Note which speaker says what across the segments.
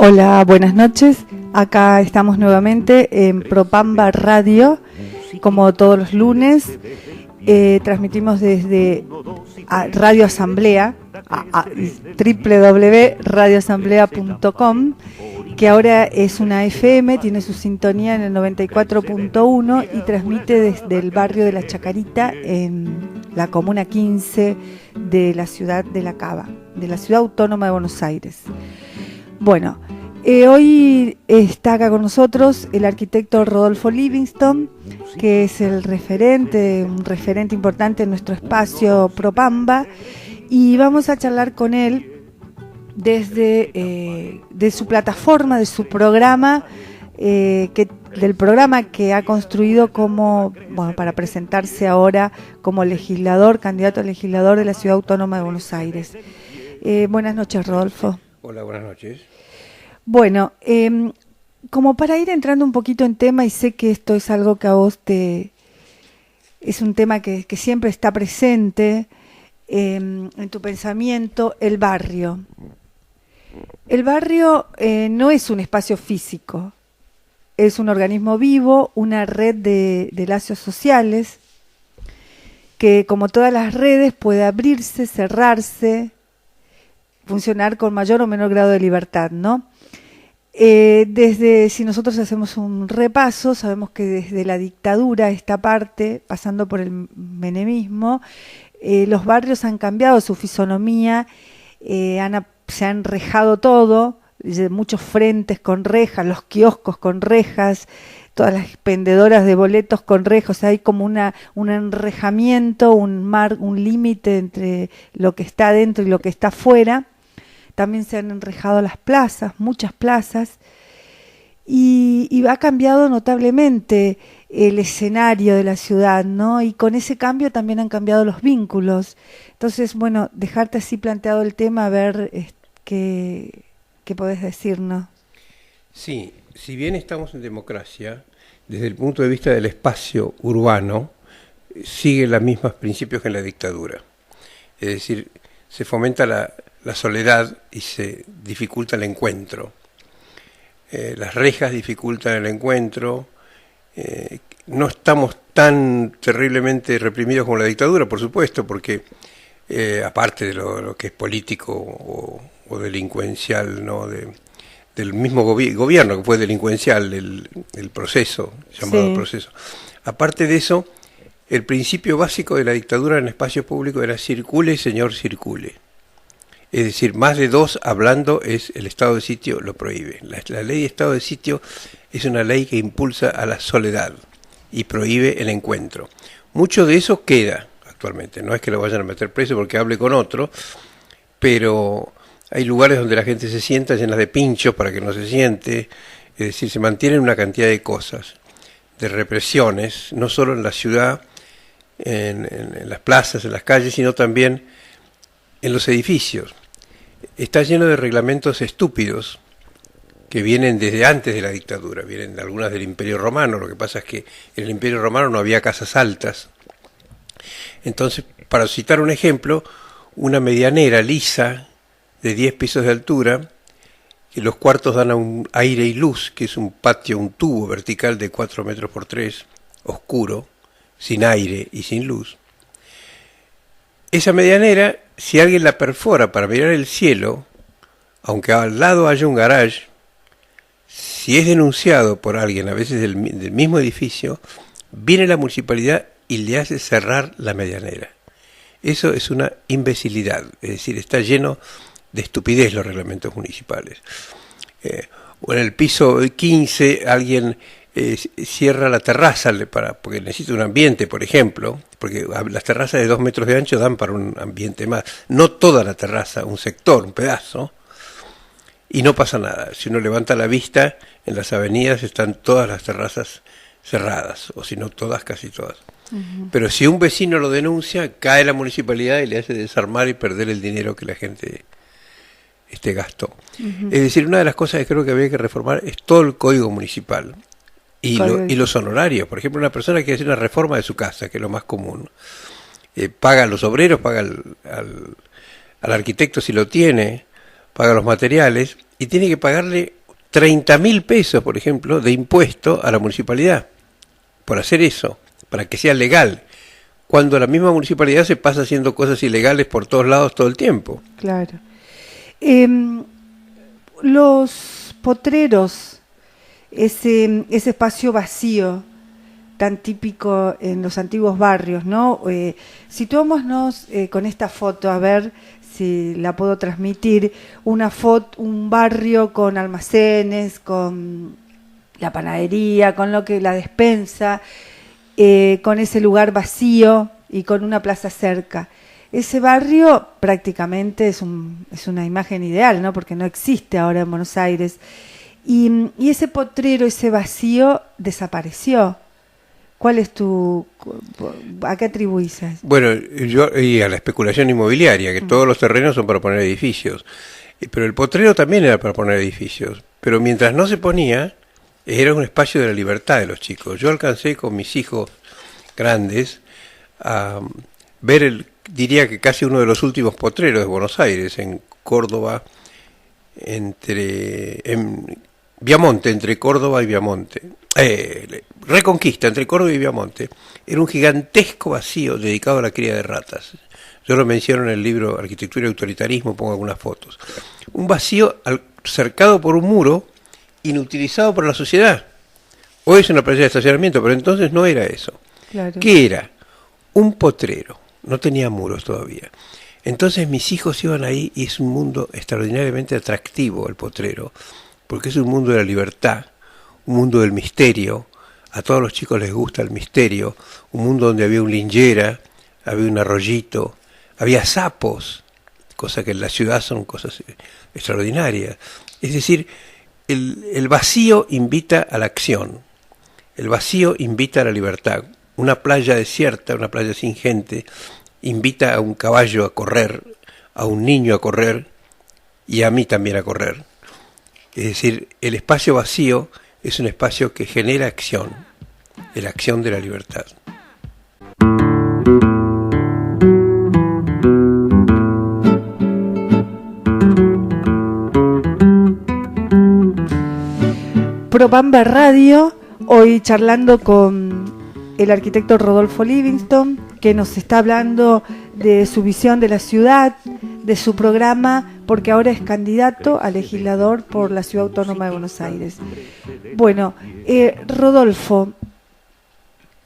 Speaker 1: Hola, buenas noches. Acá estamos nuevamente en Propamba Radio, como todos los lunes. Transmitimos desde Radio Asamblea, www.radioasamblea.com, que ahora es una FM, tiene su sintonía en el 94.1 y transmite desde el barrio de La Chacarita, en la comuna 15 de la ciudad de La Cava, de la ciudad autónoma de Buenos Aires. Bueno, hoy está acá con nosotros el arquitecto Rodolfo Livingston, que es un referente importante en nuestro espacio Propamba, y vamos a charlar con él desde de su plataforma, de su programa, del programa que ha construido para presentarse ahora como legislador, candidato a legislador de la Ciudad Autónoma de Buenos Aires. Buenas noches, Rodolfo.
Speaker 2: Hola, buenas noches.
Speaker 1: Bueno, como para ir entrando un poquito en tema, y sé que esto es algo que a vos es un tema que siempre está presente en tu pensamiento, el barrio. El barrio no es un espacio físico, es un organismo vivo, una red de lazos sociales que, como todas las redes, puede abrirse, cerrarse, funcionar con mayor o menor grado de libertad, ¿no? Si nosotros hacemos un repaso, sabemos que desde la dictadura, esta parte, pasando por el menemismo, los barrios han cambiado su fisonomía, se han rejado todo, muchos frentes con rejas, los kioscos con rejas, todas las vendedoras de boletos con rejas. O sea, hay como un enrejamiento, un límite entre lo que está adentro y lo que está afuera. También se han enrejado las plazas, muchas plazas, y ha cambiado notablemente el escenario de la ciudad, ¿no? Y con ese cambio también han cambiado los vínculos. Entonces, bueno, dejarte así planteado el tema, a ver qué podés decirnos.
Speaker 2: Sí, si bien estamos en democracia, desde el punto de vista del espacio urbano, sigue los mismos principios que en la dictadura. Es decir, se fomenta la soledad y se dificulta el encuentro. Las rejas dificultan el encuentro. No estamos tan terriblemente reprimidos como la dictadura, por supuesto, porque aparte de lo que es político o delincuencial, ¿no? Del mismo gobierno que fue delincuencial, el proceso, llamado proceso. Aparte de eso, el principio básico de la dictadura en espacio público era circule, señor, circule. Es decir, más de dos hablando, el estado de sitio lo prohíbe. La ley de estado de sitio es una ley que impulsa a la soledad y prohíbe el encuentro. Mucho de eso queda actualmente. No es que lo vayan a meter preso porque hable con otro, pero hay lugares donde la gente se sienta llenas de pinchos para que no se siente. Es decir, se mantienen una cantidad de cosas, de represiones, no solo en la ciudad, en las plazas, en las calles, sino también en los edificios. Está lleno de reglamentos estúpidos que vienen desde antes de la dictadura, vienen de algunas del Imperio Romano. Lo que pasa es que en el Imperio Romano no había casas altas. Entonces, para citar un ejemplo, una medianera lisa de 10 pisos de altura, que los cuartos dan a un aire y luz, que es un patio, un tubo vertical de 4 metros por 3, oscuro, sin aire y sin luz. Esa medianera, si alguien la perfora para mirar el cielo, aunque al lado haya un garage, si es denunciado por alguien, a veces del mismo edificio, viene la municipalidad y le hace cerrar la medianera. Eso es una imbecilidad, es decir, está lleno de estupidez los reglamentos municipales. O en el piso 15 alguien cierra la terraza porque necesita un ambiente, por ejemplo, porque las terrazas de 2 metros de ancho dan para un ambiente más. No toda la terraza, un sector, un pedazo, y no pasa nada. Si uno levanta la vista, en las avenidas están todas las terrazas cerradas, o si no todas, casi todas. Uh-huh. Pero si un vecino lo denuncia, cae la municipalidad y le hace desarmar y perder el dinero que la gente gastó. Uh-huh. Es decir, una de las cosas que creo que había que reformar es todo el código municipal. Y los honorarios. Por ejemplo, una persona que quiere hacer una reforma de su casa, que es lo más común, paga a los obreros, paga al arquitecto si lo tiene, paga los materiales, y tiene que pagarle 30.000 pesos, por ejemplo, de impuesto a la municipalidad por hacer eso, para que sea legal, cuando la misma municipalidad se pasa haciendo cosas ilegales por todos lados todo el tiempo.
Speaker 1: Claro. Los potreros, ese espacio vacío tan típico en los antiguos barrios, ¿no? Situémonos con esta foto, a ver si la puedo transmitir, una foto, un barrio con almacenes, con la panadería, con la despensa, con ese lugar vacío y con una plaza cerca. Ese barrio prácticamente es una imagen ideal, ¿no? Porque no existe ahora en Buenos Aires. Y ese potrero, ese vacío, desapareció. ¿Cuál es a qué atribuís eso?
Speaker 2: Bueno, y a la especulación inmobiliaria, que todos los terrenos son para poner edificios. Pero el potrero también era para poner edificios. Pero mientras no se ponía, era un espacio de la libertad de los chicos. Yo alcancé con mis hijos grandes a ver diría que casi uno de los últimos potreros de Buenos Aires, en Córdoba, en Viamonte, entre Córdoba y Viamonte. Reconquista, entre Córdoba y Viamonte. Era un gigantesco vacío dedicado a la cría de ratas. Yo lo menciono en el libro Arquitectura y Autoritarismo, pongo algunas fotos. Un vacío cercado por un muro, inutilizado por la sociedad. Hoy es una playa de estacionamiento, pero entonces no era eso.
Speaker 1: Claro.
Speaker 2: ¿Qué era? Un potrero. No tenía muros todavía. Entonces mis hijos iban ahí y es un mundo extraordinariamente atractivo el potrero, porque es un mundo de la libertad, un mundo del misterio. A todos los chicos les gusta el misterio. Un mundo donde había un lingera, había un arroyito, había sapos, cosas que en la ciudad son cosas extraordinarias. Es decir, el vacío invita a la acción, el vacío invita a la libertad. Una playa desierta, una playa sin gente, invita a un caballo a correr, a un niño a correr y a mí también a correr. Es decir, el espacio vacío es un espacio que genera acción, la acción de la libertad.
Speaker 1: Propamba Radio, hoy charlando con el arquitecto Rodolfo Livingston, que nos está hablando de su visión de la ciudad, de su programa, porque ahora es candidato a legislador por la Ciudad Autónoma de Buenos Aires. Bueno, Rodolfo,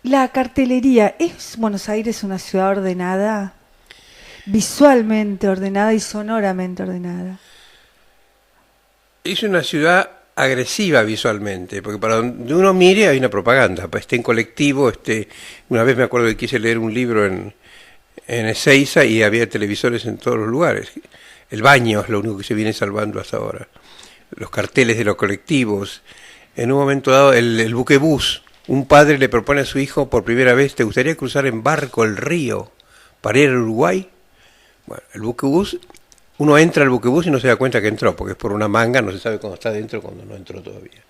Speaker 1: la cartelería, ¿es Buenos Aires una ciudad ordenada? Visualmente ordenada y sonoramente ordenada.
Speaker 2: Es una ciudad agresiva visualmente, porque para donde uno mire hay una propaganda, esté en colectivo, una vez me acuerdo que quise leer un libro en Ezeiza y había televisores en todos los lugares. El baño es lo único que se viene salvando hasta ahora. Los carteles de los colectivos. En un momento dado, el buquebús. Un padre le propone a su hijo por primera vez: ¿te gustaría cruzar en barco el río para ir al Uruguay? Bueno, el buquebús, uno entra al buquebús y no se da cuenta que entró, porque es por una manga, no se sabe cuándo está dentro, cuando no entró todavía.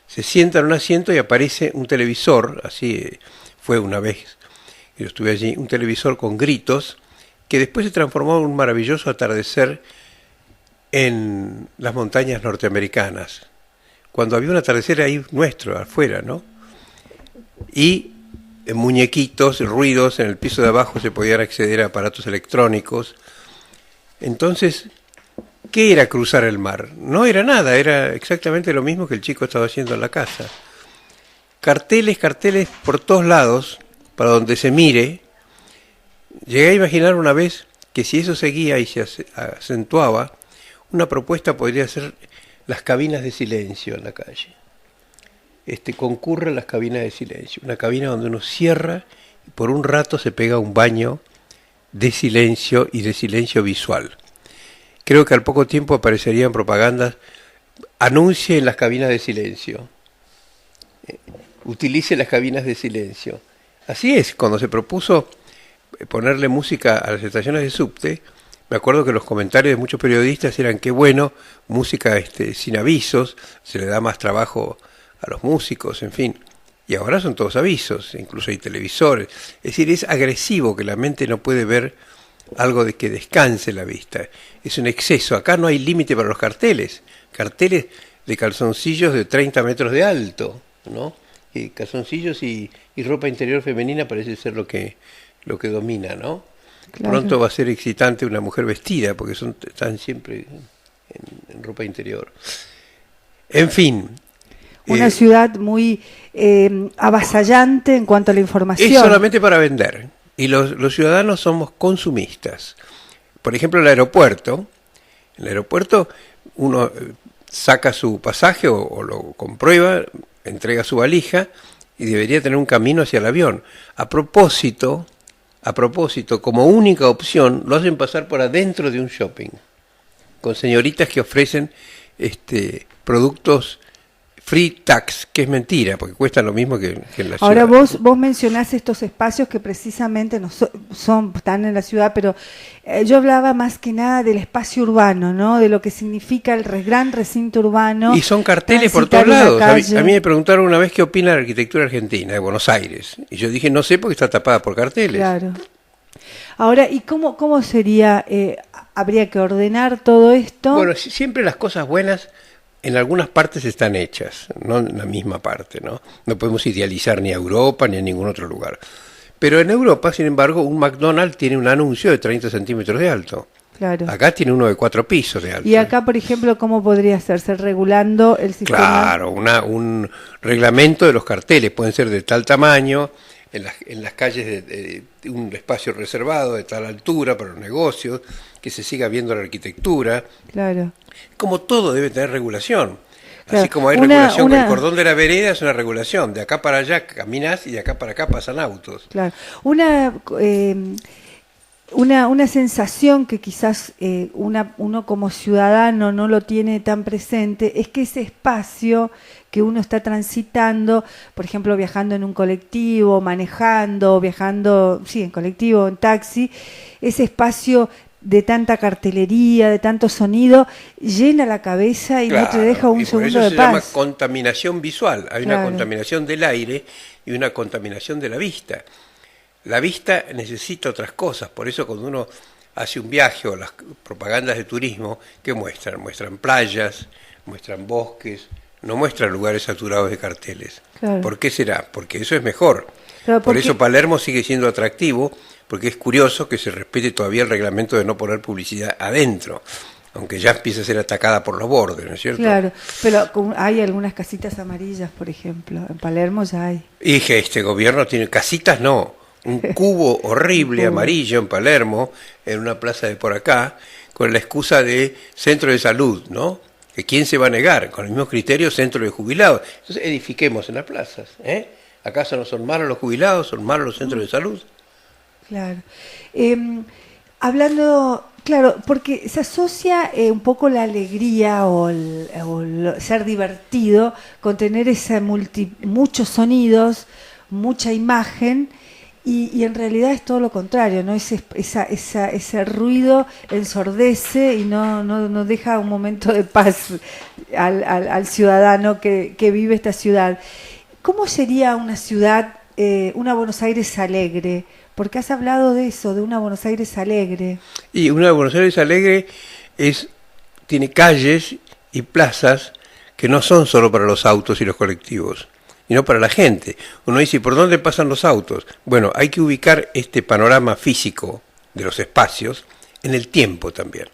Speaker 2: Se sienta en un asiento y aparece un televisor, así fue una vez que yo estuve allí, un televisor con gritos, que después se transformó en un maravilloso atardecer en las montañas norteamericanas, cuando había un atardecer ahí nuestro, afuera, ¿no? Y muñequitos, ruidos, en el piso de abajo se podían acceder a aparatos electrónicos. Entonces, ¿qué era cruzar el mar? No era nada, era exactamente lo mismo que el chico estaba haciendo en la casa. Carteles por todos lados, para donde se mire. Llegué a imaginar una vez que si eso seguía y se acentuaba, una propuesta podría ser las cabinas de silencio en la calle. Concurren las cabinas de silencio, una cabina donde uno cierra y por un rato se pega un baño de silencio y de silencio visual. Creo que al poco tiempo aparecerían propagandas: anuncie en las cabinas de silencio, utilice las cabinas de silencio. Así es, cuando se propuso ponerle música a las estaciones de subte, me acuerdo que los comentarios de muchos periodistas eran: qué bueno, música sin avisos, se le da más trabajo a los músicos, en fin. Y ahora son todos avisos, incluso hay televisores. Es decir, es agresivo, que la mente no puede ver algo de que descanse la vista. Es un exceso. Acá no hay límite para los carteles. Carteles de calzoncillos de 30 metros de alto, ¿no? Y calzoncillos y ropa interior femenina parece ser lo que domina, ¿no?
Speaker 1: Claro.
Speaker 2: Pronto va a ser excitante una mujer vestida, porque están siempre en ropa interior. En fin.
Speaker 1: Una ciudad muy avasallante en cuanto a la información.
Speaker 2: Es solamente para vender. Y los ciudadanos somos consumistas. Por ejemplo, el aeropuerto. En el aeropuerto uno saca su pasaje o lo comprueba, entrega su valija y debería tener un camino hacia el avión. A propósito, como única opción, lo hacen pasar por adentro de un shopping, con señoritas que ofrecen productos free tax, que es mentira, porque cuestan lo mismo que en la ciudad.
Speaker 1: Ahora vos mencionás estos espacios que precisamente no están en la ciudad, pero yo hablaba más que nada del espacio urbano, ¿no? De lo que significa el gran recinto urbano.
Speaker 2: Y son carteles por todos lados. A mí me preguntaron una vez qué opina de la arquitectura argentina de Buenos Aires. Y yo dije, no sé, porque está tapada por carteles.
Speaker 1: Claro. Ahora, ¿y cómo sería? ¿Habría que ordenar todo esto?
Speaker 2: Bueno, siempre las cosas buenas en algunas partes están hechas, no en la misma parte, ¿no? No podemos idealizar ni a Europa ni a ningún otro lugar. Pero en Europa, sin embargo, un McDonald's tiene un anuncio de 30 centímetros de alto.
Speaker 1: Claro.
Speaker 2: Acá tiene uno de 4 pisos de alto.
Speaker 1: Y acá, por ejemplo, ¿cómo podría hacerse? Regulando el sistema.
Speaker 2: Claro, un reglamento de los carteles, pueden ser de tal tamaño, en las calles de un espacio reservado de tal altura para los negocios, que se siga viendo la arquitectura.
Speaker 1: Claro.
Speaker 2: Como todo debe tener regulación.
Speaker 1: Claro.
Speaker 2: Así como hay regulación con el cordón de la vereda, es una regulación. De acá para allá caminas y de acá para acá pasan autos.
Speaker 1: Claro. Una sensación que quizás uno como ciudadano no lo tiene tan presente es que ese espacio que uno está transitando, por ejemplo, viajando en un colectivo, manejando, viajando, sí, en colectivo, en taxi, ese espacio de tanta cartelería, de tanto sonido, llena la cabeza y
Speaker 2: claro,
Speaker 1: no te deja un segundo de paz.
Speaker 2: Eso se llama contaminación visual. Hay
Speaker 1: claro.
Speaker 2: una contaminación del aire y una contaminación de la vista. La vista necesita otras cosas, por eso cuando uno hace un viaje o las propagandas de turismo, ¿qué muestran? Muestran playas, muestran bosques, no muestran lugares saturados de carteles.
Speaker 1: Claro.
Speaker 2: ¿Por qué será? Porque eso es mejor.
Speaker 1: Claro,
Speaker 2: por eso Palermo sigue siendo atractivo, porque es curioso que se respete todavía el reglamento de no poner publicidad adentro, aunque ya empieza a ser atacada por los bordes, ¿no es cierto?
Speaker 1: Claro, pero hay algunas casitas amarillas, por ejemplo, en Palermo ya hay.
Speaker 2: Y que este gobierno tiene casitas, no, un cubo horrible amarillo en Palermo, en una plaza de por acá, con la excusa de centro de salud, ¿no? Que quién se va a negar, con el mismo criterio, centro de jubilados. Entonces edifiquemos en las plazas, ¿eh? ¿Acaso no son malos los jubilados, son malos los centros de salud?
Speaker 1: Claro. Hablando, claro, porque se asocia un poco la alegría o ser divertido con tener muchos sonidos, mucha imagen, y en realidad es todo lo contrario, ¿no? Ese ruido ensordece y no deja un momento de paz al ciudadano que vive esta ciudad. ¿Cómo sería una ciudad, una Buenos Aires alegre? Porque has hablado de eso, de una Buenos Aires alegre.
Speaker 2: Y una Buenos Aires alegre tiene calles y plazas que no son solo para los autos y los colectivos, sino para la gente. Uno dice, ¿por dónde pasan los autos? Bueno, hay que ubicar este panorama físico de los espacios en el tiempo también.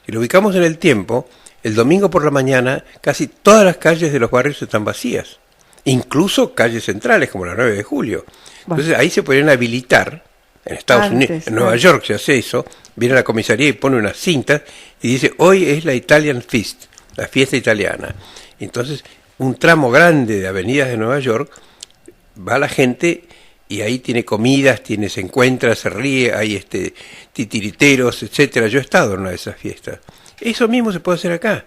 Speaker 2: Si lo ubicamos en el tiempo, el domingo por la mañana casi todas las calles de los barrios están vacías, incluso calles centrales como la 9 de julio. Entonces ahí se podrían habilitar, en Estados Unidos, en Nueva York se hace eso, viene a la comisaría y pone unas cintas y dice, hoy es la Italian Feast, la fiesta italiana. Entonces, un tramo grande de avenidas de Nueva York, va la gente y ahí tiene comidas, se encuentra, se ríe, hay titiriteros, etcétera. Yo he estado en una de esas fiestas. Eso mismo se puede hacer acá.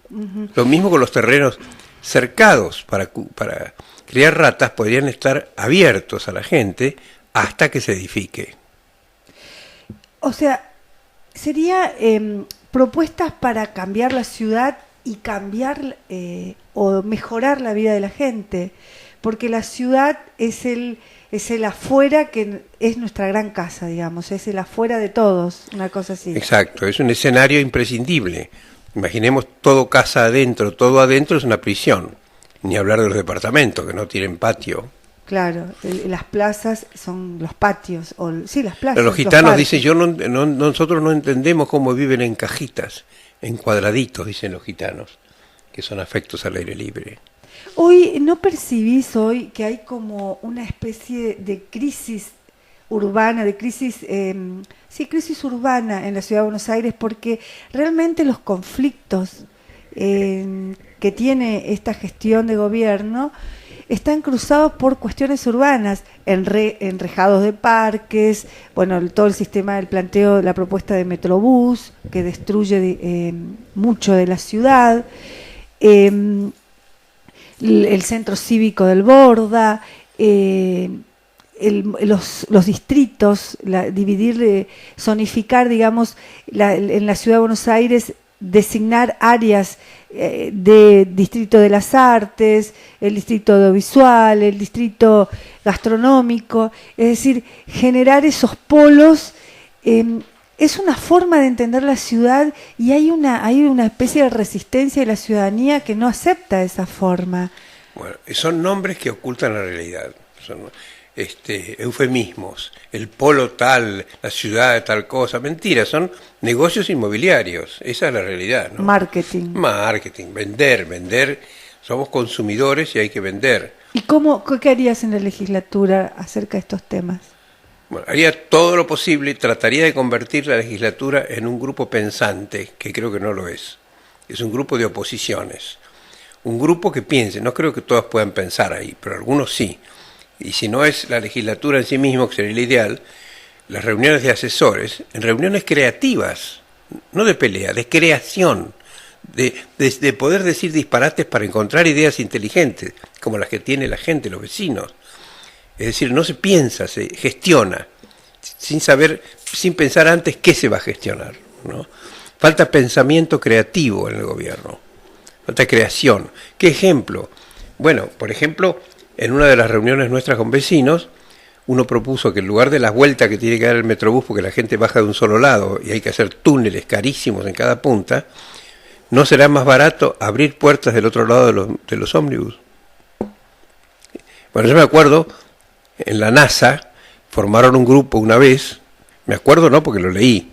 Speaker 2: Uh-huh. Lo mismo con los terrenos cercados para criar ratas, podrían estar abiertos a la gente hasta que se edifique.
Speaker 1: O sea, sería propuestas para cambiar la ciudad y cambiar o mejorar la vida de la gente, porque la ciudad es el afuera que es nuestra gran casa, digamos, es el afuera de todos, una cosa así.
Speaker 2: Exacto, es un escenario imprescindible Imaginemos todo casa adentro, todo adentro es una prisión. Ni hablar de los departamentos que no tienen patio.
Speaker 1: Claro, las plazas son los patios, sí, las plazas.
Speaker 2: Pero los gitanos dicen, nosotros no entendemos cómo viven en cajitas, en cuadraditos, dicen los gitanos, que son afectos al aire libre.
Speaker 1: Hoy, ¿no percibís hoy que hay como una especie de crisis urbana, de crisis, crisis urbana en la Ciudad de Buenos Aires? Porque realmente los conflictos que tiene esta gestión de gobierno están cruzados por cuestiones urbanas, enrejados de parques, bueno, todo el sistema del planteo, la propuesta de Metrobús, que destruye mucho de la ciudad, el centro cívico del Borda, los distritos, zonificar, digamos, en la Ciudad de Buenos Aires, designar áreas de distrito de las artes, el distrito audiovisual, el distrito gastronómico, es decir, generar esos polos. Es una forma de entender la ciudad y hay una especie de resistencia de la ciudadanía que no acepta esa forma.
Speaker 2: Bueno, son nombres que ocultan la realidad, son eufemismos, el polo tal, la ciudad de tal cosa, mentira, son negocios inmobiliarios, esa es la realidad, ¿no?
Speaker 1: Marketing,
Speaker 2: vender, somos consumidores y hay que vender.
Speaker 1: ¿Y qué harías en la legislatura acerca de estos temas?
Speaker 2: Bueno, haría todo lo posible, trataría de convertir la legislatura en un grupo pensante, que creo que no lo es un grupo de oposiciones, un grupo que piense, no creo que todas puedan pensar ahí, pero algunos sí. Y si no es la legislatura en sí mismo, que sería el ideal, las reuniones de asesores, en reuniones creativas, no de pelea, de creación, de poder decir disparates para encontrar ideas inteligentes, como las que tiene la gente, los vecinos. Es decir, no se piensa, se gestiona, sin pensar antes qué se va a gestionar, ¿no? Falta pensamiento creativo en el gobierno, falta creación. ¿Qué ejemplo? Bueno, por ejemplo, en una de las reuniones nuestras con vecinos, uno propuso que en lugar de las vueltas que tiene que dar el Metrobús, porque la gente baja de un solo lado y hay que hacer túneles carísimos en cada punta, ¿no será más barato abrir puertas del otro lado de los ómnibus? Bueno, yo me acuerdo, en la NASA formaron un grupo una vez, me acuerdo no porque lo leí,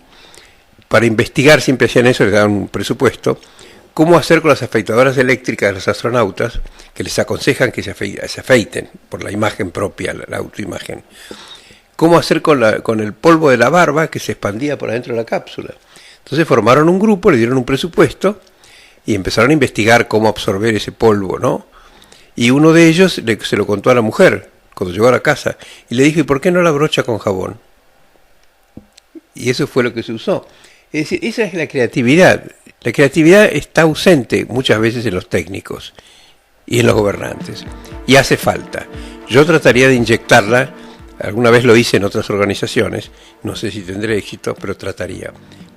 Speaker 2: para investigar, siempre hacían eso, les daban un presupuesto, cómo hacer con las afeitadoras eléctricas de los astronautas, que les aconsejan que se afeiten por la imagen propia, la autoimagen. Cómo hacer con el polvo de la barba que se expandía por adentro de la cápsula. Entonces formaron un grupo, le dieron un presupuesto y empezaron a investigar cómo absorber ese polvo, ¿no? Y uno de ellos se lo contó a la mujer cuando llegó a la casa y le dijo, ¿y por qué no la brocha con jabón? Y eso fue lo que se usó. Es decir, esa es la creatividad. La creatividad está ausente muchas veces en los técnicos y en los gobernantes. Y hace falta. Yo trataría de inyectarla, alguna vez lo hice en otras organizaciones, no sé si tendré éxito, pero trataría.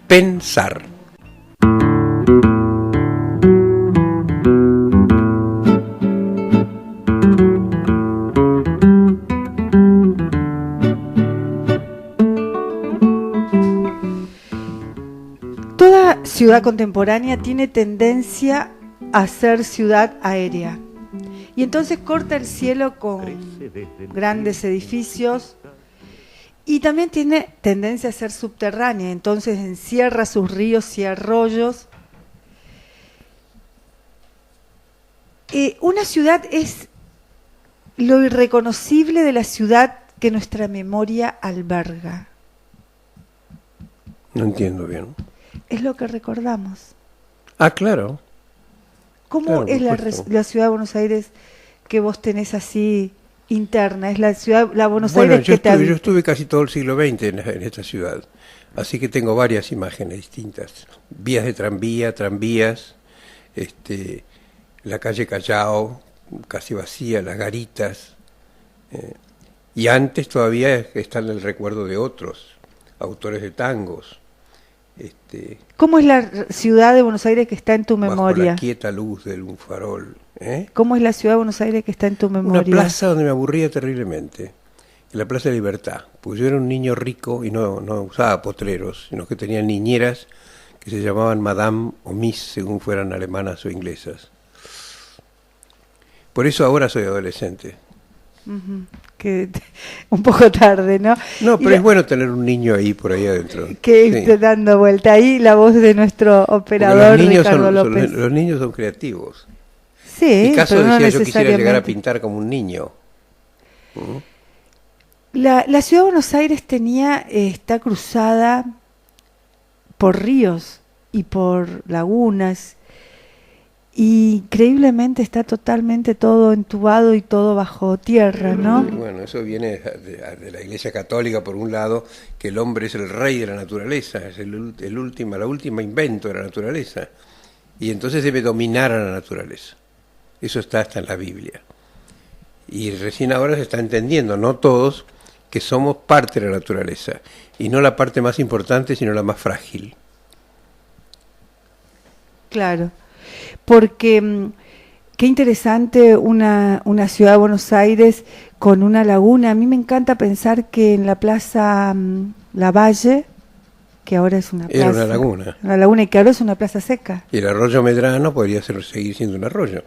Speaker 2: Pensar.
Speaker 1: Ciudad contemporánea tiene tendencia a ser ciudad aérea y entonces corta el cielo con grandes edificios y también tiene tendencia a ser subterránea, entonces encierra sus ríos y arroyos. Una ciudad es lo irreconocible de la ciudad que nuestra memoria alberga.
Speaker 2: No entiendo bien.
Speaker 1: Es lo que recordamos.
Speaker 2: Ah, claro.
Speaker 1: ¿Cómo es la ciudad de Buenos Aires que vos tenés así interna? Es la Buenos Aires que
Speaker 2: yo estuve casi todo el siglo XX en esta ciudad, así que tengo varias imágenes distintas. Vías de tranvías, la calle Callao, casi vacía, las garitas. Y antes todavía está en el recuerdo de otros autores de tangos.
Speaker 1: ¿Cómo es la ciudad de Buenos Aires que está en tu memoria?
Speaker 2: Bajo la quieta luz de un farol.
Speaker 1: ¿Cómo es la ciudad de Buenos Aires que está en tu memoria?
Speaker 2: Una plaza donde me aburría terriblemente, en la Plaza de Libertad, porque yo era un niño rico y no usaba potreros, sino que tenía niñeras que se llamaban Madame o Miss, según fueran alemanas o inglesas. Por eso ahora soy adolescente.
Speaker 1: Que un poco tarde, ¿no?
Speaker 2: No, pero es bueno tener un niño ahí por ahí adentro.
Speaker 1: Que esté dando vuelta. Ahí la voz de nuestro operador Ricardo López.
Speaker 2: Los niños son creativos.
Speaker 1: Sí,
Speaker 2: Picasso
Speaker 1: pero no
Speaker 2: decía, yo quisiera llegar a
Speaker 1: necesariamente.
Speaker 2: pintar como un niño.
Speaker 1: La ciudad de Buenos Aires está cruzada por ríos y por lagunas. Y increíblemente está totalmente todo entubado y todo bajo tierra, ¿no?
Speaker 2: Bueno, eso viene de la Iglesia Católica, por un lado, que el hombre es el rey de la naturaleza, es la última invento de la naturaleza. Y entonces debe dominar a la naturaleza. Eso está hasta en la Biblia. Y recién ahora se está entendiendo, no todos, que somos parte de la naturaleza. Y no la parte más importante, sino la más frágil.
Speaker 1: Claro. Porque qué interesante una ciudad de Buenos Aires con una laguna. A mí me encanta pensar que en la plaza Lavalle, que ahora es una plaza...
Speaker 2: Era una laguna.
Speaker 1: Una laguna y que ahora es una plaza seca.
Speaker 2: Y el arroyo Medrano podría seguir siendo un arroyo.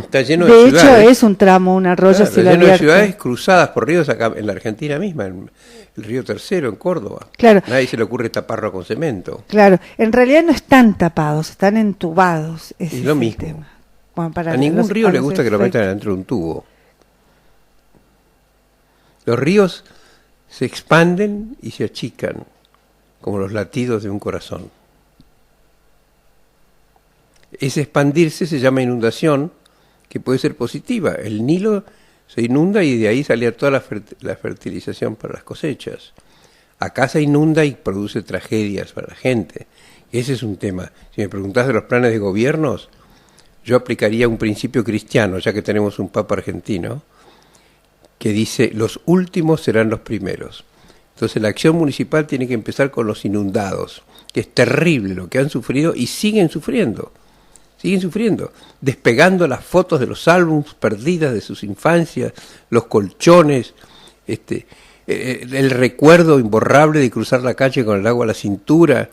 Speaker 2: Está lleno
Speaker 1: de
Speaker 2: ciudades.
Speaker 1: hecho, es un tramo, un arroyo.
Speaker 2: Claro, está lleno de ciudades cruzadas por ríos acá en la Argentina misma, el río Tercero, en Córdoba.
Speaker 1: Claro.
Speaker 2: Nadie se le ocurre taparlo con cemento.
Speaker 1: Claro, en realidad no están tapados, están entubados.
Speaker 2: Ese es lo mismo.
Speaker 1: Tema. Bueno,
Speaker 2: a ningún río le gusta que lo metan dentro de un tubo. Los ríos se expanden y se achican, como los latidos de un corazón. Ese expandirse se llama inundación, que puede ser positiva. El Nilo se inunda y de ahí salía toda la fertilización para las cosechas. Acá se inunda y produce tragedias para la gente. Ese es un tema. Si me preguntás de los planes de gobiernos, yo aplicaría un principio cristiano, ya que tenemos un papa argentino, que dice, los últimos serán los primeros. Entonces la acción municipal tiene que empezar con los inundados, que es terrible lo que han sufrido y siguen sufriendo, despegando las fotos de los álbumes perdidas de sus infancias, los colchones, el recuerdo imborrable de cruzar la calle con el agua a la cintura,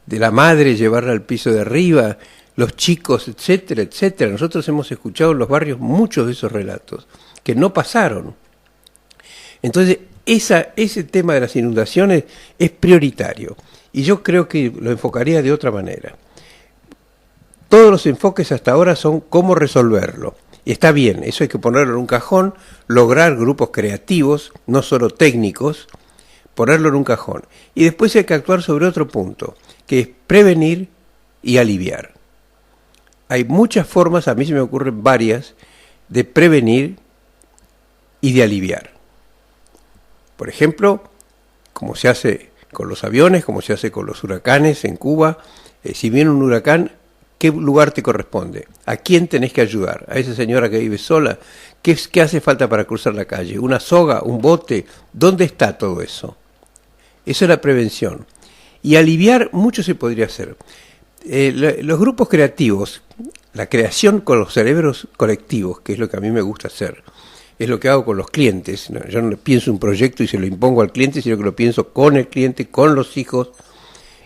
Speaker 2: de la madre llevarla al piso de arriba, los chicos, etcétera, etcétera. Nosotros hemos escuchado en los barrios muchos de esos relatos que no pasaron. Entonces, ese tema de las inundaciones es prioritario y yo creo que lo enfocaría de otra manera. Todos los enfoques hasta ahora son cómo resolverlo. Y está bien, eso hay que ponerlo en un cajón, lograr grupos creativos, no solo técnicos, ponerlo en un cajón. Y después hay que actuar sobre otro punto, que es prevenir y aliviar. Hay muchas formas, a mí se me ocurren varias, de prevenir y de aliviar. Por ejemplo, como se hace con los aviones, como se hace con los huracanes en Cuba, si viene un huracán, ¿qué lugar te corresponde? ¿A quién tenés que ayudar? ¿A esa señora que vive sola? ¿Qué hace falta para cruzar la calle? ¿Una soga? ¿Un bote? ¿Dónde está todo eso? Eso es la prevención. Y aliviar mucho se podría hacer. Los grupos creativos, la creación con los cerebros colectivos, que es lo que a mí me gusta hacer, es lo que hago con los clientes. Yo no pienso un proyecto y se lo impongo al cliente, sino que lo pienso con el cliente, con los hijos,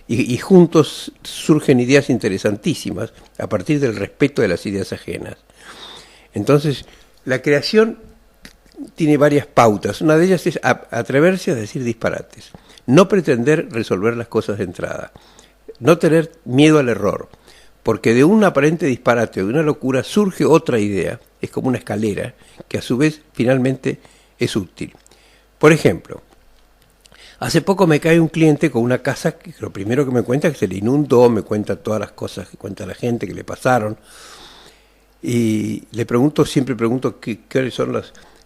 Speaker 2: y juntos surgen ideas interesantísimas a partir del respeto de las ideas ajenas. Entonces, la creación tiene varias pautas. Una de ellas es atreverse a decir disparates, no pretender resolver las cosas de entrada, no tener miedo al error, porque de un aparente disparate o de una locura surge otra idea, es como una escalera, que a su vez finalmente es útil. Por ejemplo, hace poco me cae un cliente con una casa que lo primero que me cuenta es que se le inundó, me cuenta todas las cosas que cuenta la gente que le pasaron, y siempre pregunto cuáles son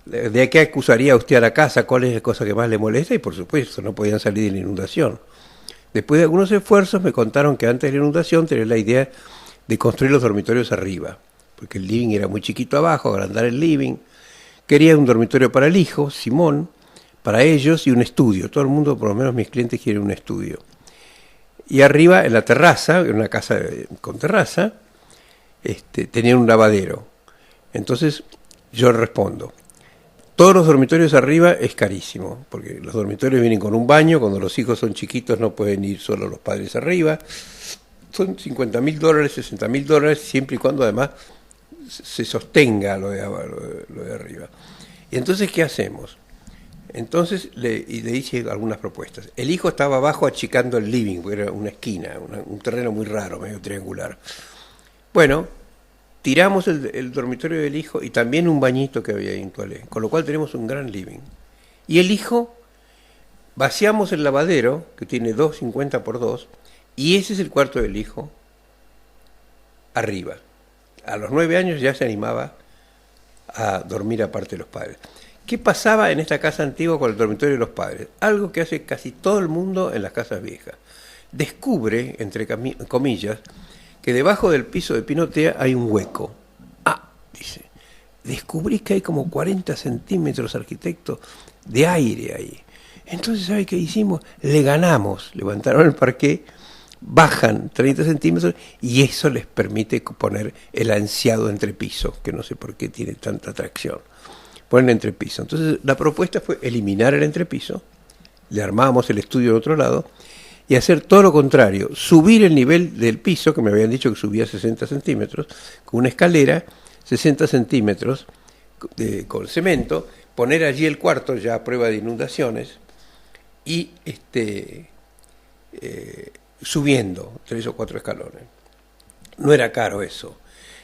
Speaker 2: de qué acusaría usted a la casa, cuál es la cosa que más le molesta, y por supuesto no podían salir de la inundación. Después de algunos esfuerzos me contaron que antes de la inundación tenían la idea de construir los dormitorios arriba, porque el living era muy chiquito abajo, agrandar el living. Quería un dormitorio para el hijo, Simón, para ellos y un estudio. Todo el mundo, por lo menos mis clientes, quieren un estudio. Y arriba, en la terraza, en una casa con terraza, tenían un lavadero. Entonces yo respondo, todos los dormitorios arriba es carísimo, porque los dormitorios vienen con un baño, cuando los hijos son chiquitos no pueden ir solo los padres arriba, son $50.000, $60.000, siempre y cuando además se sostenga lo de arriba. Y entonces, ¿qué hacemos? Entonces le hice algunas propuestas. El hijo estaba abajo achicando el living, porque era una esquina, un terreno muy raro, medio triangular. Bueno, tiramos el dormitorio del hijo y también un bañito que había ahí en toalé, con lo cual tenemos un gran living. Y el hijo, vaciamos el lavadero, que tiene 2,50 por 2, y ese es el cuarto del hijo, arriba. A los 9 años ya se animaba a dormir aparte de los padres. ¿Qué pasaba en esta casa antigua con el dormitorio de los padres? Algo que hace casi todo el mundo en las casas viejas. Descubre, entre comillas, que debajo del piso de pinotea hay un hueco. Ah, dice, descubrí que hay como 40 centímetros, arquitecto, de aire ahí. Entonces, ¿sabe qué hicimos? Le ganamos, levantaron el parqué, bajan 30 centímetros y eso les permite poner el ansiado entrepiso, que no sé por qué tiene tanta atracción. Ponen entrepiso. Entonces la propuesta fue eliminar el entrepiso, le armábamos el estudio del otro lado y hacer todo lo contrario, subir el nivel del piso, que me habían dicho que subía 60 centímetros, con una escalera, 60 centímetros con cemento, poner allí el cuarto ya a prueba de inundaciones y subiendo 3 o 4 escalones. No era caro eso.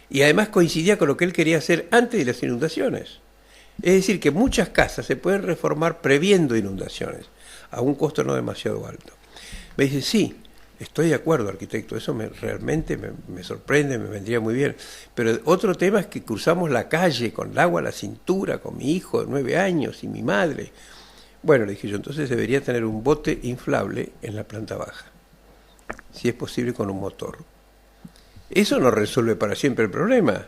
Speaker 2: Y además coincidía con lo que él quería hacer antes de las inundaciones. Es decir, que muchas casas se pueden reformar previendo inundaciones, a un costo no demasiado alto. Me dice, sí, estoy de acuerdo, arquitecto, eso realmente me sorprende, me vendría muy bien. Pero otro tema es que cruzamos la calle con el agua a la cintura, con mi hijo de 9 años y mi madre. Bueno, le dije yo, entonces debería tener un bote inflable en la planta baja, si es posible con un motor. Eso no resuelve para siempre el problema.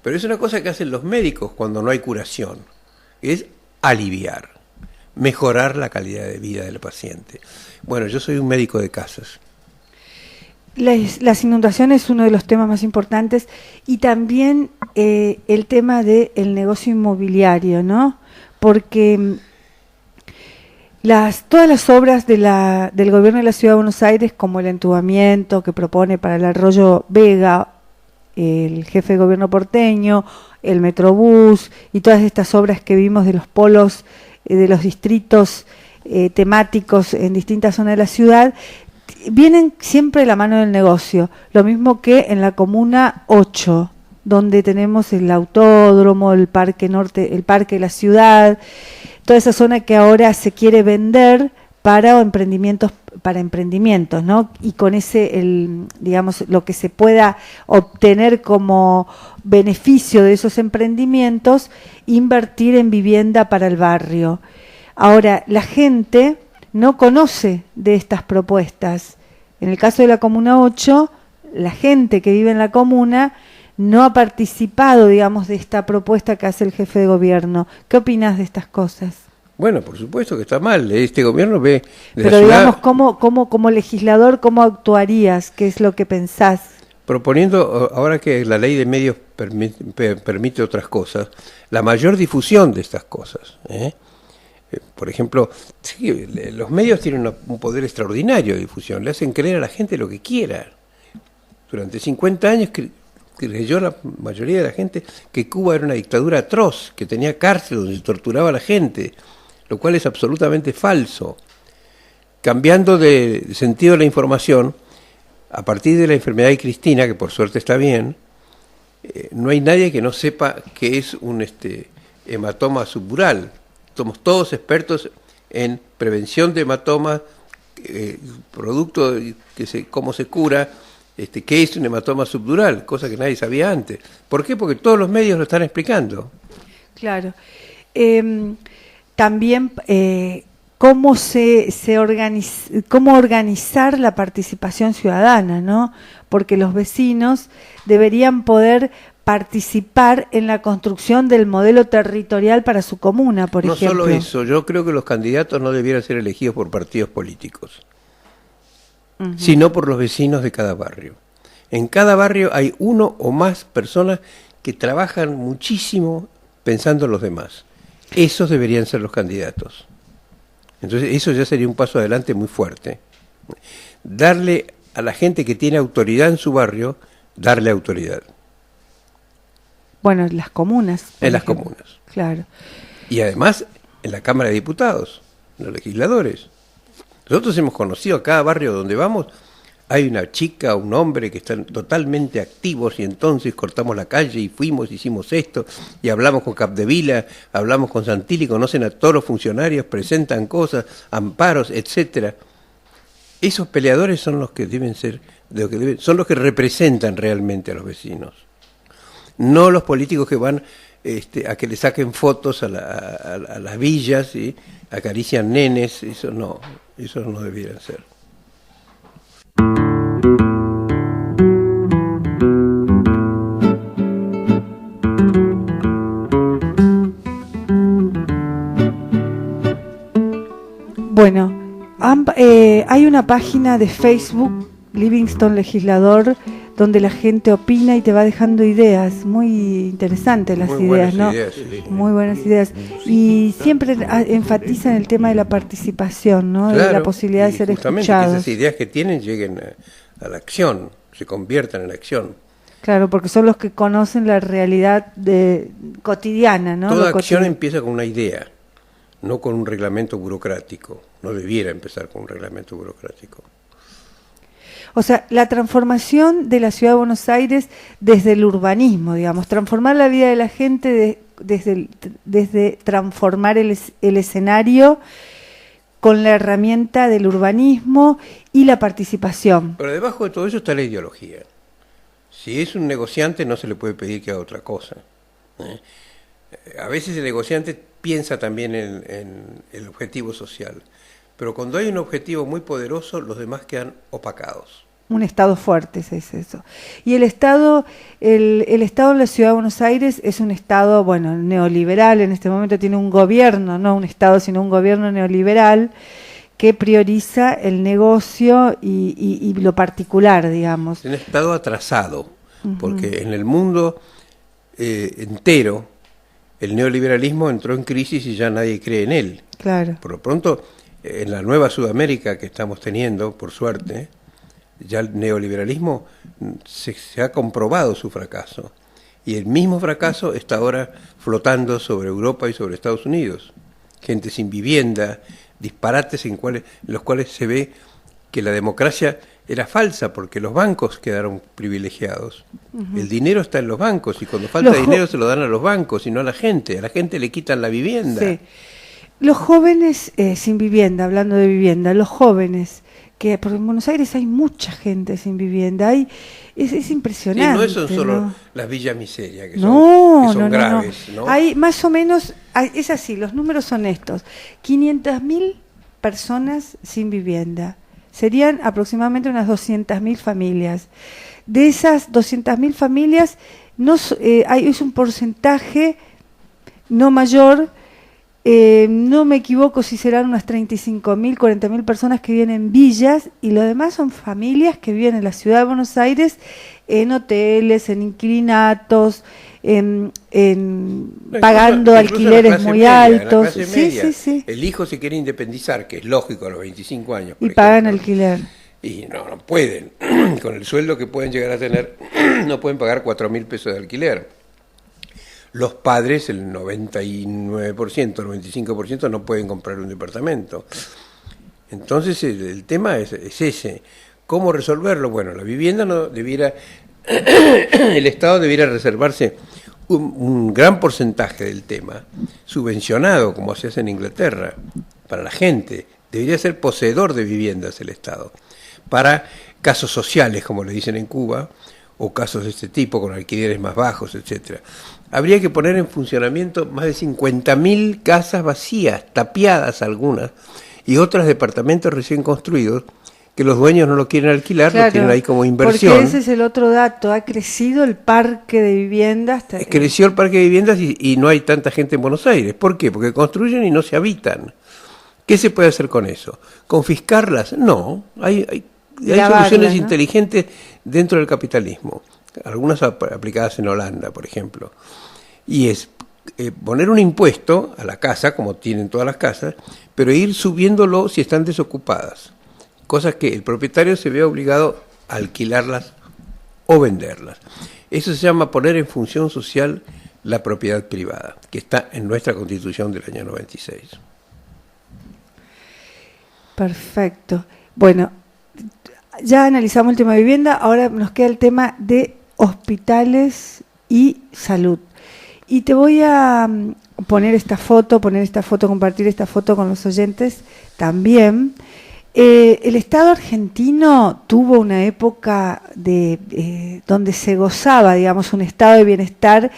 Speaker 2: Pero es una cosa que hacen los médicos cuando no hay curación, es aliviar, mejorar la calidad de vida del paciente. Bueno, yo soy un médico de casas.
Speaker 1: Las inundaciones es uno de los temas más importantes y también el tema del negocio inmobiliario, ¿no? Porque todas las obras del gobierno de la Ciudad de Buenos Aires, como el entubamiento que propone para el arroyo Vega, el jefe de gobierno porteño, el Metrobús y todas estas obras que vimos de los polos, de los distritos temáticos en distintas zonas de la ciudad, vienen siempre de la mano del negocio. Lo mismo que en la Comuna 8, donde tenemos el autódromo, el Parque Norte, el Parque de la Ciudad, toda esa zona que ahora se quiere vender para emprendimientos, ¿no? Y con digamos, lo que se pueda obtener como beneficio de esos emprendimientos, invertir en vivienda para el barrio. Ahora, la gente no conoce de estas propuestas. En el caso de la Comuna 8, la gente que vive en la comuna no ha participado, digamos, de esta propuesta que hace el jefe de gobierno. ¿Qué opinas de estas cosas?
Speaker 2: Bueno, por supuesto que está mal. Este gobierno ve...
Speaker 1: Pero digamos, como legislador, ¿cómo actuarías? ¿Qué es lo que pensás?
Speaker 2: Proponiendo, ahora que la ley de medios permite otras cosas, la mayor difusión de estas cosas. Por ejemplo, sí, los medios tienen un poder extraordinario de difusión. Le hacen creer a la gente lo que quiera. Durante 50 años creyó la mayoría de la gente que Cuba era una dictadura atroz, que tenía cárcel donde se torturaba a la gente, lo cual es absolutamente falso. Cambiando de sentido de la información, a partir de la enfermedad de Cristina, que por suerte está bien, no hay nadie que no sepa qué es un hematoma subdural. Somos todos expertos en prevención de hematomas, producto de cómo se cura, qué es un hematoma subdural, cosa que nadie sabía antes. ¿Por qué? Porque todos los medios lo están explicando.
Speaker 1: Claro. También cómo cómo organizar la participación ciudadana, ¿no? Porque los vecinos deberían poder participar en la construcción del modelo territorial para su comuna, por ejemplo.
Speaker 2: No solo eso, yo creo que los candidatos no debieran ser elegidos por partidos políticos, sino por los vecinos de cada barrio. En cada barrio hay uno o más personas que trabajan muchísimo pensando en los demás. Esos deberían ser los candidatos. Entonces eso ya sería un paso adelante muy fuerte. Darle a la gente que tiene autoridad en su barrio, darle autoridad.
Speaker 1: Bueno, en las comunas.
Speaker 2: En las comunas.
Speaker 1: Claro.
Speaker 2: Y además en la Cámara de Diputados, los legisladores. Nosotros hemos conocido a cada barrio donde vamos, hay una chica, un hombre que están totalmente activos y entonces cortamos la calle y fuimos, hicimos esto y hablamos con Capdevila, hablamos con Santilli, conocen a todos los funcionarios, presentan cosas, amparos, etcétera. Esos peleadores son los que deben ser, son los que representan realmente a los vecinos. No los políticos que van a que le saquen fotos a las villas y acarician nenes, eso no debieran ser.
Speaker 1: Bueno, hay una página de Facebook, Livingston Legislador, donde la gente opina y te va dejando ideas, muy interesantes las ideas, ¿no? Muy buenas ideas. Y siempre enfatizan el tema de la participación, ¿no?
Speaker 2: Claro,
Speaker 1: de la posibilidad de ser escuchados.
Speaker 2: Que esas ideas que tienen lleguen a la acción, se conviertan en la acción.
Speaker 1: Claro, porque son los que conocen la realidad cotidiana, ¿no?
Speaker 2: Toda acción empieza con una idea, no con un reglamento burocrático. No debiera empezar con un reglamento burocrático.
Speaker 1: O sea, la transformación de la Ciudad de Buenos Aires desde el urbanismo, digamos, transformar la vida de la gente desde transformar el escenario con la herramienta del urbanismo y la participación.
Speaker 2: Pero debajo de todo eso está la ideología. Si es un negociante no se le puede pedir que haga otra cosa. A veces el negociante piensa también en el objetivo social. Pero cuando hay un objetivo muy poderoso, los demás quedan opacados.
Speaker 1: Un Estado fuerte es eso. Y el Estado en la Ciudad de Buenos Aires es un Estado, bueno, neoliberal, en este momento tiene un gobierno, no un Estado, sino un gobierno neoliberal que prioriza el negocio y lo particular, digamos.
Speaker 2: Un Estado atrasado, porque en el mundo entero el neoliberalismo entró en crisis y ya nadie cree en él.
Speaker 1: Claro.
Speaker 2: Por lo pronto, en la nueva Sudamérica que estamos teniendo, por suerte, ya el neoliberalismo se ha comprobado su fracaso. Y el mismo fracaso está ahora flotando sobre Europa y sobre Estados Unidos. Gente sin vivienda, disparates en los cuales se ve que la democracia era falsa porque los bancos quedaron privilegiados. El dinero está en los bancos y cuando falta dinero se lo dan a los bancos y no a la gente. A la gente le quitan la vivienda. Sí.
Speaker 1: Los jóvenes sin vivienda, hablando de vivienda, los jóvenes, porque en Buenos Aires hay mucha gente sin vivienda, es impresionante.
Speaker 2: Sí, no son solo las villas miserias, que son graves. ¿No?
Speaker 1: Hay más o menos, es así, los números son estos, 500.000 personas sin vivienda, serían aproximadamente unas 200.000 familias. De esas 200.000 familias, es un porcentaje no mayor. No me equivoco si serán unas 35.000, 40.000 personas que viven en villas y lo demás son familias que viven en la Ciudad de Buenos Aires en hoteles, en inquilinatos, pagando alquileres muy altos. Sí.
Speaker 2: El hijo se quiere independizar, que es lógico a los 25 años.
Speaker 1: Y pagan alquiler.
Speaker 2: Y no pueden. Con el sueldo que pueden llegar a tener, no pueden pagar 4.000 pesos de alquiler. Los padres, el 99%, el 95% no pueden comprar un departamento. Entonces el tema es ese. ¿Cómo resolverlo? Bueno, la vivienda no debiera, el Estado debiera reservarse un gran porcentaje del tema, subvencionado, como se hace en Inglaterra, para la gente. Debería ser poseedor de viviendas el Estado, para casos sociales, como le dicen en Cuba, o casos de este tipo, con alquileres más bajos, etcétera. Habría que poner en funcionamiento más de 50.000 casas vacías, tapiadas algunas, y otros departamentos recién construidos, que los dueños no lo quieren alquilar, lo tienen ahí como inversión.
Speaker 1: Porque ese es el otro dato, ha crecido el parque de viviendas.
Speaker 2: Creció el parque de viviendas y no hay tanta gente en Buenos Aires. ¿Por qué? Porque construyen y no se habitan. ¿Qué se puede hacer con eso? ¿Confiscarlas? No, hay soluciones inteligentes dentro del capitalismo, algunas aplicadas en Holanda, por ejemplo, y es poner un impuesto a la casa, como tienen todas las casas, pero ir subiéndolo si están desocupadas. cosas que el propietario se ve obligado a alquilarlas o venderlas. Eso se llama poner en función social la propiedad privada, que está en nuestra Constitución del año 96.
Speaker 1: Perfecto. Bueno, ya analizamos el tema de vivienda, ahora nos queda el tema de hospitales y salud. Y te voy a compartir esta foto con los oyentes también. El Estado argentino tuvo una época donde se gozaba, digamos, un estado de bienestar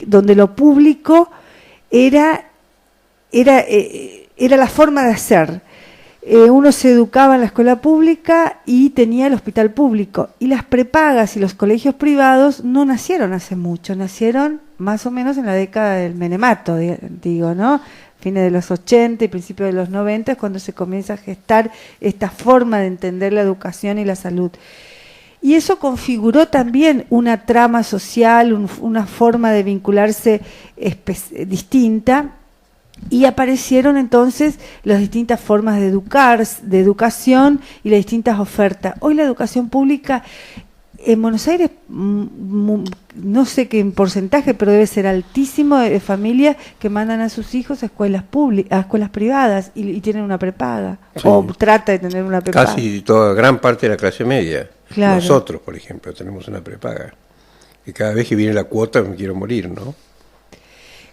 Speaker 1: donde lo público era la forma de hacer. Uno se educaba en la escuela pública y tenía el hospital público. Y las prepagas y los colegios privados no nacieron hace mucho, nacieron más o menos en la década del menemato, digo, ¿no? Fines de los 80 y principios de los 90 es cuando se comienza a gestar esta forma de entender la educación y la salud. Y eso configuró también una trama social, una forma de vincularse distinta. Y aparecieron entonces las distintas formas de educación y las distintas ofertas. Hoy la educación pública en Buenos Aires, no sé qué en porcentaje, pero debe ser altísimo de familias que mandan a sus hijos a escuelas públicas, a escuelas privadas y tienen una prepaga, sí, o trata de tener una prepaga.
Speaker 2: Casi toda gran parte de la clase media. Claro. Nosotros, por ejemplo, tenemos una prepaga. Y cada vez que viene la cuota me quiero morir, ¿no?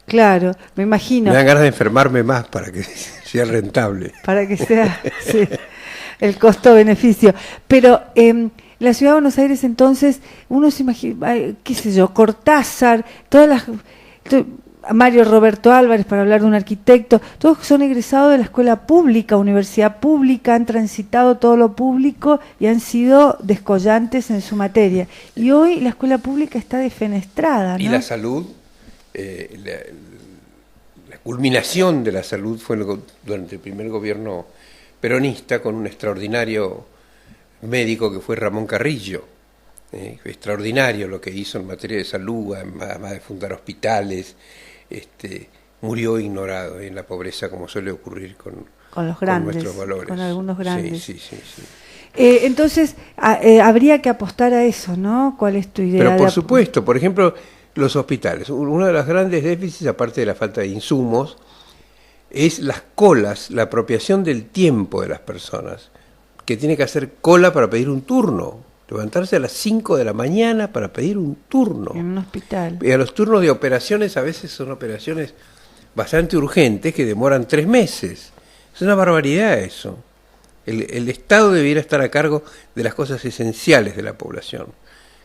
Speaker 1: Claro, me imagino.
Speaker 2: Me dan ganas de enfermarme más para que sea rentable.
Speaker 1: Para que sea, sí, el costo-beneficio. Pero la Ciudad de Buenos Aires, entonces, uno se imagina, qué sé yo, Cortázar, Mario Roberto Álvarez, para hablar de un arquitecto, todos son egresados de la escuela pública, universidad pública, han transitado todo lo público y han sido descollantes en su materia. Y hoy la escuela pública está defenestrada, ¿no?
Speaker 2: Y la salud... la culminación de la salud fue durante el primer gobierno peronista, con un extraordinario médico que fue Ramón Carrillo. Extraordinario lo que hizo en materia de salud, además de fundar hospitales. Murió ignorado en la pobreza, como suele ocurrir con
Speaker 1: los grandes,
Speaker 2: con nuestros valores.
Speaker 1: Con algunos grandes.
Speaker 2: Sí.
Speaker 1: Entonces, habría que apostar a eso, ¿no? ¿Cuál es tu idea?
Speaker 2: Pero por supuesto, por ejemplo, los hospitales. Uno de los grandes déficits, aparte de la falta de insumos, es las colas, la apropiación del tiempo de las personas, que tiene que hacer cola para pedir un turno, levantarse a las 5 de la mañana para pedir un turno.
Speaker 1: En un hospital.
Speaker 2: Y a los turnos de operaciones a veces son operaciones bastante urgentes que demoran 3 meses. Es una barbaridad eso. El Estado debiera estar a cargo de las cosas esenciales de la población,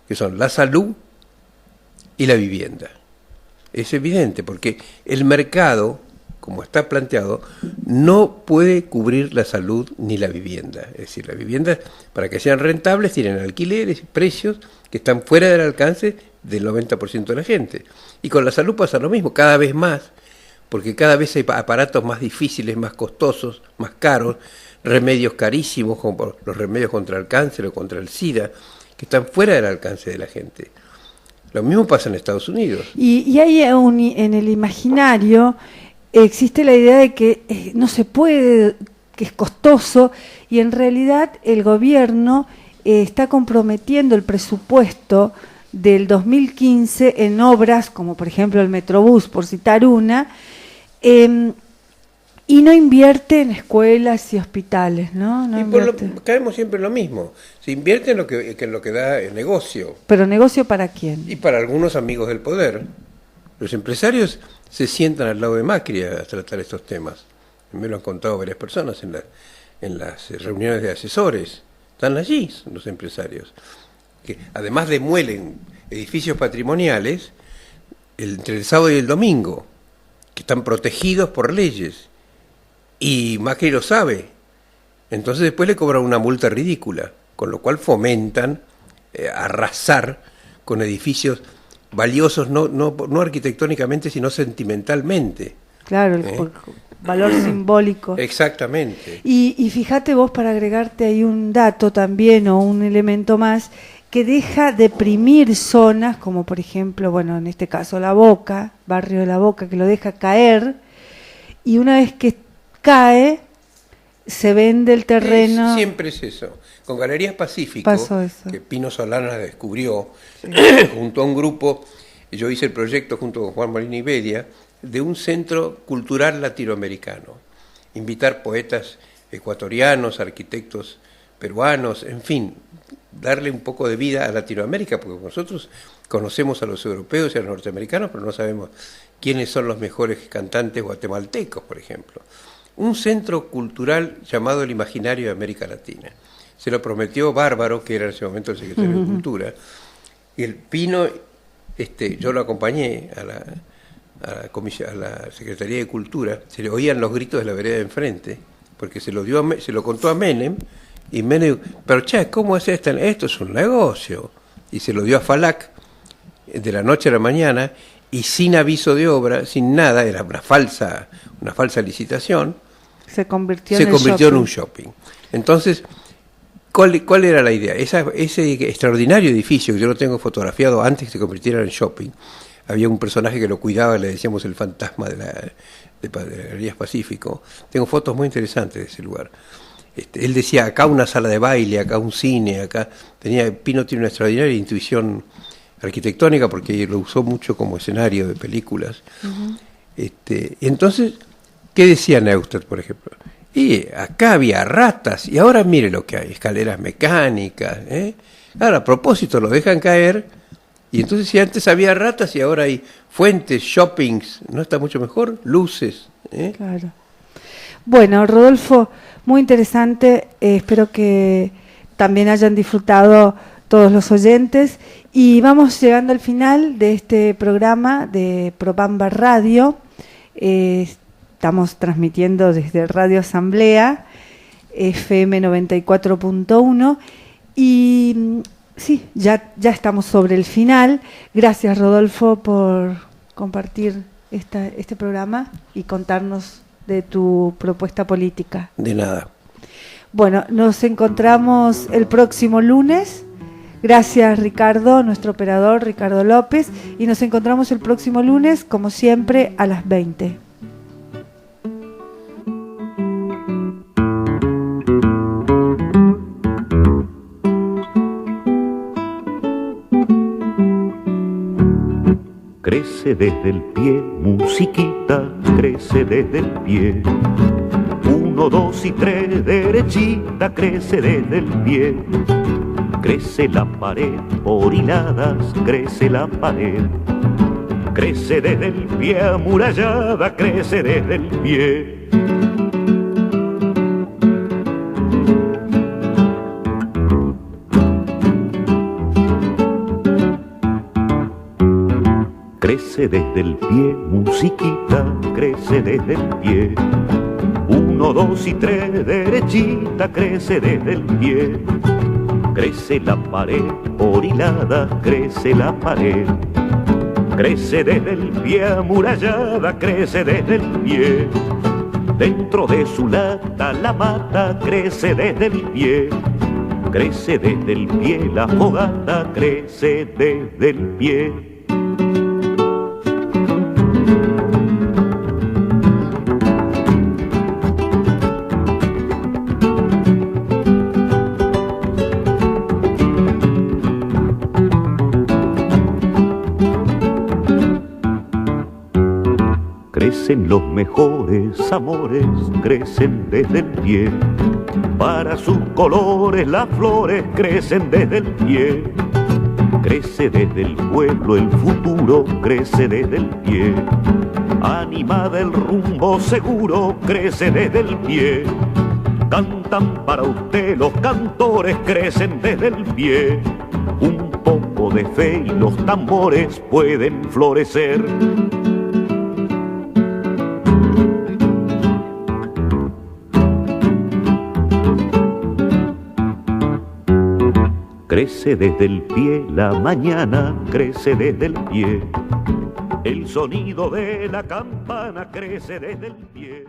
Speaker 2: que son la salud y la vivienda. Es evidente, porque el mercado, como está planteado, no puede cubrir la salud ni la vivienda. Es decir, las viviendas, para que sean rentables, tienen alquileres y precios que están fuera del alcance del 90% de la gente. Y con la salud pasa lo mismo, cada vez más, porque cada vez hay aparatos más difíciles, más costosos, más caros, remedios carísimos, como los remedios contra el cáncer o contra el SIDA, que están fuera del alcance de la gente. Lo mismo pasa en Estados Unidos.
Speaker 1: Y hay en el imaginario existe la idea de que no se puede, que es costoso, y en realidad el gobierno está comprometiendo el presupuesto del 2015 en obras como por ejemplo el Metrobús, por citar una, y no invierte en escuelas y hospitales, ¿no?
Speaker 2: Caemos siempre en lo mismo. Se invierte en lo que da el negocio.
Speaker 1: ¿Pero negocio para quién?
Speaker 2: Y para algunos amigos del poder. Los empresarios se sientan al lado de Macri a tratar estos temas. Me lo han contado varias personas en las reuniones de asesores. Están allí los empresarios, que además demuelen edificios patrimoniales entre el sábado y el domingo, que están protegidos por leyes. Y Macri lo sabe. Entonces después le cobran una multa ridícula, con lo cual fomentan arrasar con edificios valiosos, no arquitectónicamente, sino sentimentalmente.
Speaker 1: Claro, el valor simbólico.
Speaker 2: Exactamente.
Speaker 1: Y fíjate vos, para agregarte ahí un dato también, o un elemento más, que deja deprimir zonas, como por ejemplo, bueno, en este caso La Boca, barrio de La Boca, que lo deja caer, y una vez que cae, se vende el terreno.
Speaker 2: Siempre es eso. Con Galerías Pacífico,
Speaker 1: Pasó eso.
Speaker 2: que Pino Solana descubrió, junto a un grupo, yo hice el proyecto junto con Juan Molina y Bedia, de un centro cultural latinoamericano. Invitar poetas ecuatorianos, arquitectos peruanos, en fin, darle un poco de vida a Latinoamérica, porque nosotros conocemos a los europeos y a los norteamericanos, pero no sabemos quiénes son los mejores cantantes guatemaltecos, por ejemplo. Un centro cultural llamado El Imaginario de América Latina. Se lo prometió Bárbaro, que era en ese momento el secretario de Cultura, y el Pino, yo lo acompañé a la Secretaría de Cultura, se le oían los gritos de la vereda de enfrente, porque se lo contó a Menem, y Menem, pero che, ¿cómo es esto? Esto es un negocio. Y se lo dio a Falac de la noche a la mañana, y sin aviso de obra, sin nada, era una falsa licitación,
Speaker 1: se convirtió
Speaker 2: en un shopping. Entonces, ¿cuál era la idea? Ese extraordinario edificio, que yo lo tengo fotografiado antes que se convirtiera en shopping, había un personaje que lo cuidaba, le decíamos el fantasma de la Galerías Pacífico. Tengo fotos muy interesantes de ese lugar. Él decía, acá una sala de baile, acá un cine, acá... Pino tiene una extraordinaria intuición arquitectónica porque lo usó mucho como escenario de películas. Entonces, ¿qué decía Neustadt, por ejemplo? Y acá había ratas, y ahora mire lo que hay, escaleras mecánicas, Ahora, a propósito, lo dejan caer, y entonces si antes había ratas y ahora hay fuentes, shoppings, ¿no está mucho mejor? Luces,
Speaker 1: Claro. Bueno, Rodolfo, muy interesante, espero que también hayan disfrutado todos los oyentes, y vamos llegando al final de este programa de Propamba Radio. Estamos transmitiendo desde Radio Asamblea, FM 94.1, y sí, ya estamos sobre el final. Gracias, Rodolfo, por compartir este programa y contarnos de tu propuesta política.
Speaker 2: De nada.
Speaker 1: Bueno, nos encontramos el próximo lunes. Gracias, Ricardo, nuestro operador, Ricardo López, y nos encontramos el próximo lunes, como siempre, a las 20.
Speaker 3: Crece desde el pie, musiquita, crece desde el pie. 1, 2 y 3, derechita, crece desde el pie. Crece la pared por hiladas, crece la pared. Crece desde el pie, amurallada, crece desde el pie. Crece desde el pie, musiquita, crece desde el pie. 1, 2 y 3, derechita, crece desde el pie. Crece la pared por hilada, crece la pared. Crece desde el pie, amurallada, crece desde el pie. Dentro de su lata la mata, crece desde el pie. Crece desde el pie la fogata, crece desde el pie. Crecen los mejores amores, crecen desde el pie. Para sus colores las flores crecen desde el pie. Crece desde el pueblo el futuro, crece desde el pie. Animada el rumbo seguro, crece desde el pie. Cantan para usted los cantores, crecen desde el pie. Un poco de fe y los tambores pueden florecer. Crece desde el pie la mañana, crece desde el pie. El sonido de la campana crece desde el pie.